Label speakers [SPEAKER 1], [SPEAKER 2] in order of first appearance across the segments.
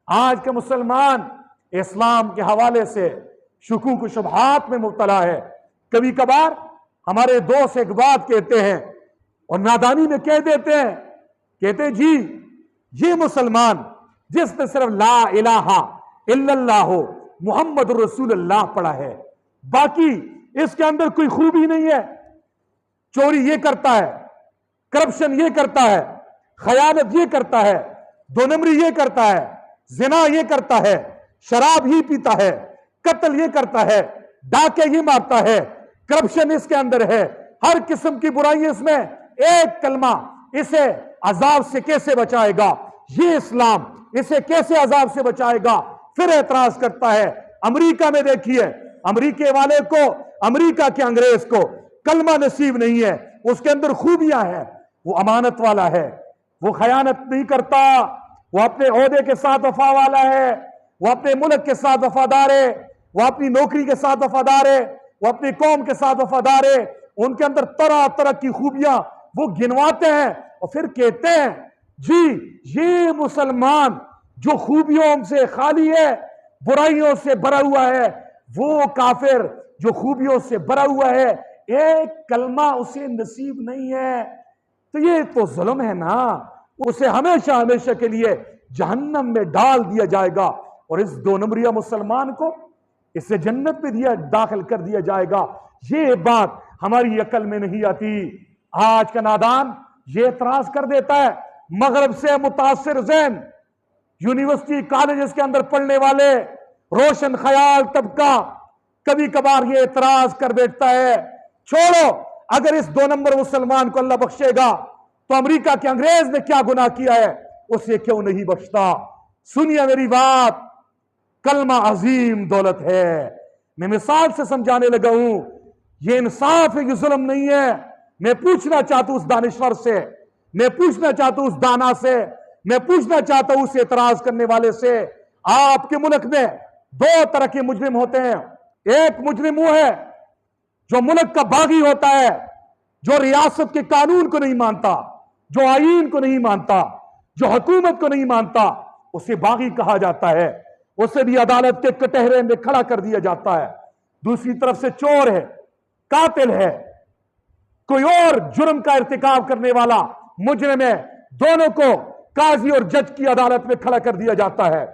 [SPEAKER 1] آج کا مسلمان اسلام کے حوالے سے شکوک و شبہات میں مبتلا ہے. کبھی کبھار ہمارے دوست ایک بات کہتے ہیں اور نادانی میں کہہ دیتے ہیں، کہتے جی یہ مسلمان جس نے صرف لا الہ الا اللہ محمد رسول اللہ پڑھا ہے، باقی اس کے اندر کوئی خوبی نہیں ہے، چوری یہ کرتا ہے، کرپشن یہ کرتا ہے، خیانت یہ کرتا ہے، دو نمبری یہ کرتا ہے، زنا یہ کرتا ہے، شراب ہی پیتا ہے، قتل یہ کرتا ہے، ڈاکے یہ مارتا ہے، کرپشن اس کے اندر ہے، ہر قسم کی برائی اس میں، ایک کلمہ اسے عذاب سے کیسے بچائے گا؟ یہ اسلام اسے کیسے عذاب سے بچائے گا؟ پھر اعتراض کرتا ہے. امریکہ میں دیکھیے، امریکہ والے کو، امریکہ کے انگریز کو کلمہ نصیب نہیں ہے، اس کے اندر خوبیاں ہیں، وہ امانت والا ہے، وہ خیانت نہیں کرتا، وہ اپنے عہدے کے ساتھ وفا والا ہے، وہ اپنے ملک کے ساتھ وفادار ہے، وہ اپنی نوکری کے ساتھ وفادار ہے، وہ اپنی قوم کے ساتھ وفادار ہے. ان کے اندر طرح طرح کی خوبیاں وہ گنواتے ہیں اور پھر کہتے ہیں جی یہ مسلمان جو خوبیوں سے خالی ہے، برائیوں سے بھرا ہوا ہے، وہ کافر جو خوبیوں سے بھرا ہوا ہے، ایک کلمہ اسے نصیب نہیں ہے. تو یہ تو ظلم ہے نا، اسے ہمیشہ ہمیشہ کے لیے جہنم میں ڈال دیا جائے گا، اور اس دو نمبریہ مسلمان کو اسے جنت میں داخل کر دیا جائے گا. یہ بات ہماری عقل میں نہیں آتی. آج کا نادان یہ اعتراض کر دیتا ہے، مغرب سے متاثر ذہن، یونیورسٹی کالجز کے اندر پڑھنے والے روشن خیال طبقہ کبھی کبھار یہ اعتراض کر بیٹھتا ہے، چھوڑو، اگر اس دو نمبر مسلمان کو اللہ بخشے گا تو امریکہ کے انگریز نے کیا گناہ کیا ہے، اسے کیوں نہیں بخشتا؟ سنیے میری بات، کلمہ عظیم دولت ہے. میں مثال سے سمجھانے لگا ہوں، یہ انصاف ہے، یہ ظلم نہیں ہے. میں پوچھنا چاہتا ہوں اس دانشور سے، میں پوچھنا چاہتا ہوں اس دانا سے، میں پوچھنا چاہتا ہوں اس اعتراض کرنے والے سے، آپ کے ملک میں دو طرح کے مجرم ہوتے ہیں. ایک مجرم وہ ہے جو ملک کا باغی ہوتا ہے، جو ریاست کے قانون کو نہیں مانتا، جو آئین کو نہیں مانتا، جو حکومت کو نہیں مانتا، اسے باغی کہا جاتا ہے، اسے بھی عدالت کے کٹہرے میں کھڑا کر دیا جاتا ہے. دوسری طرف سے چور ہے، قاتل ہے، کوئی اور جرم کا ارتکاب کرنے والا مجرم ہے، دونوں کو قاضی اور جج کی عدالت میں کھڑا کر دیا جاتا ہے.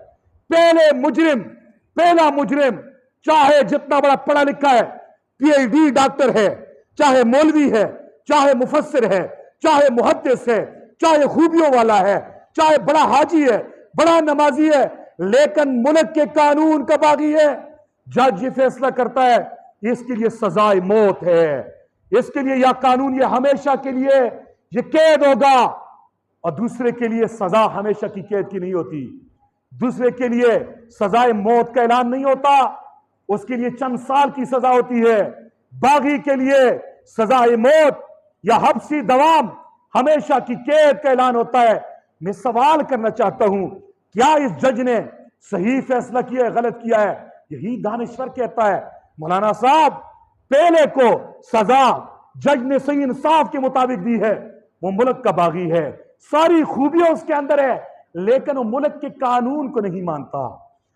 [SPEAKER 1] پہلا مجرم چاہے جتنا بڑا پڑھا لکھا ہے، پی ایچ ڈی ڈاکٹر ہے، چاہے مولوی ہے، چاہے مفسر ہے، چاہے محدث ہے، چاہے خوبیوں والا ہے، چاہے بڑا حاجی ہے، بڑا نمازی ہے، لیکن ملک کے قانون کا باغی ہے. جج یہ فیصلہ کرتا ہے اس کے لیے سزائے موت ہے، اس کے لیے یا قانون یہ ہمیشہ کے لیے یہ قید ہوگا، اور دوسرے کے لیے سزا ہمیشہ کی قید کی نہیں ہوتی، دوسرے کے لیے سزائے موت کا اعلان نہیں ہوتا، اس کے لیے چند سال کی سزا ہوتی ہے. باغی کے لیے سزائے موت یا حبسی دوام ہمیشہ کی قید کا اعلان ہوتا ہے. میں سوال کرنا چاہتا ہوں، کیا اس جج نے صحیح فیصلہ کیا ہے، غلط کیا ہے؟ یہی دانشور کہتا ہے، مولانا صاحب پہلے کو سزا جج نے صحیح انصاف کے مطابق دی ہے، وہ ملک کا باغی ہے، ساری خوبیاں اس کے اندر ہے، لیکن وہ ملک کے قانون کو نہیں مانتا،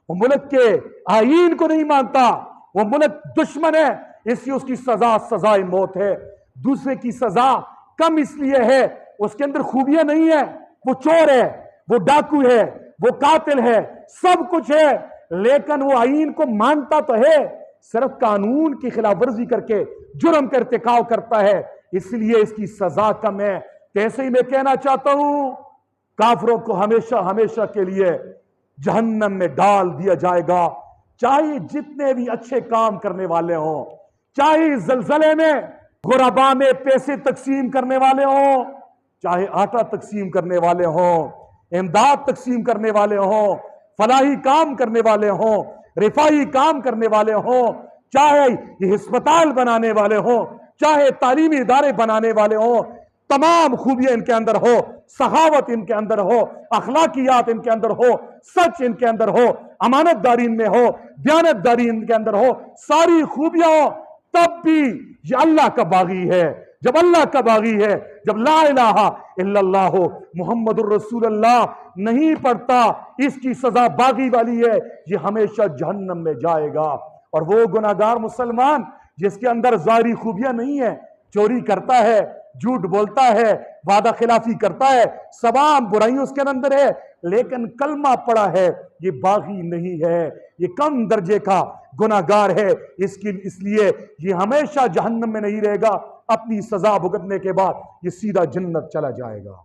[SPEAKER 1] وہ ملک کے آئین کو نہیں مانتا، وہ ملک دشمن ہے، اس لیے اس کی سزا سزائے موت ہے. دوسرے کی سزا کم اس لیے ہے اس کے اندر خوبیاں نہیں ہے، وہ چور ہے، وہ ڈاکو ہے، وہ قاتل ہے، سب کچھ ہے، لیکن وہ آئین کو مانتا تو ہے، صرف قانون کی خلاف ورزی کر کے جرم کا ارتکاب کرتا ہے، اس لیے اس کی سزا کم ہے. کیسے ہی میں کہنا چاہتا ہوں، کافروں کو ہمیشہ ہمیشہ کے لیے جہنم میں ڈال دیا جائے گا، چاہے جتنے بھی اچھے کام کرنے والے ہوں، چاہے زلزلے میں غربا میں پیسے تقسیم کرنے والے ہوں، چاہے آٹا تقسیم کرنے والے ہوں، امداد تقسیم کرنے والے ہوں، فلاحی کام کرنے والے ہوں، رفاہی کام کرنے والے ہوں، چاہے یہ ہسپتال بنانے والے ہوں، چاہے تعلیمی ادارے بنانے والے ہوں، تمام خوبیاں ان کے اندر ہو، سخاوت ان کے اندر ہو، اخلاقیات ان کے اندر ہو، سچ ان کے اندر ہو، امانت داری ان میں ہو، دیانت داری ان کے اندر ہو، ساری خوبیاں ہو، تب بھی یہ اللہ کا باغی ہے. جب اللہ کا باغی ہے، جب لا الہ الا اللہ محمد الرسول اللہ نہیں پڑھتا، اس کی سزا باغی والی ہے، یہ ہمیشہ جہنم میں جائے گا۔ اور وہ گناہگار مسلمان جس کے اندر ظاہری خوبیاں نہیں ہیں، چوری کرتا ہے، جھوٹ بولتا ہے، وعدہ خلافی کرتا ہے، تمام برائیوں اس کے اندر ہے، لیکن کلمہ پڑا ہے، یہ باغی نہیں ہے، یہ کم درجے کا گناہگار ہے، اس لیے یہ ہمیشہ جہنم میں نہیں رہے گا، اپنی سزا بھگتنے کے بعد یہ سیدھا جنت چلا جائے گا۔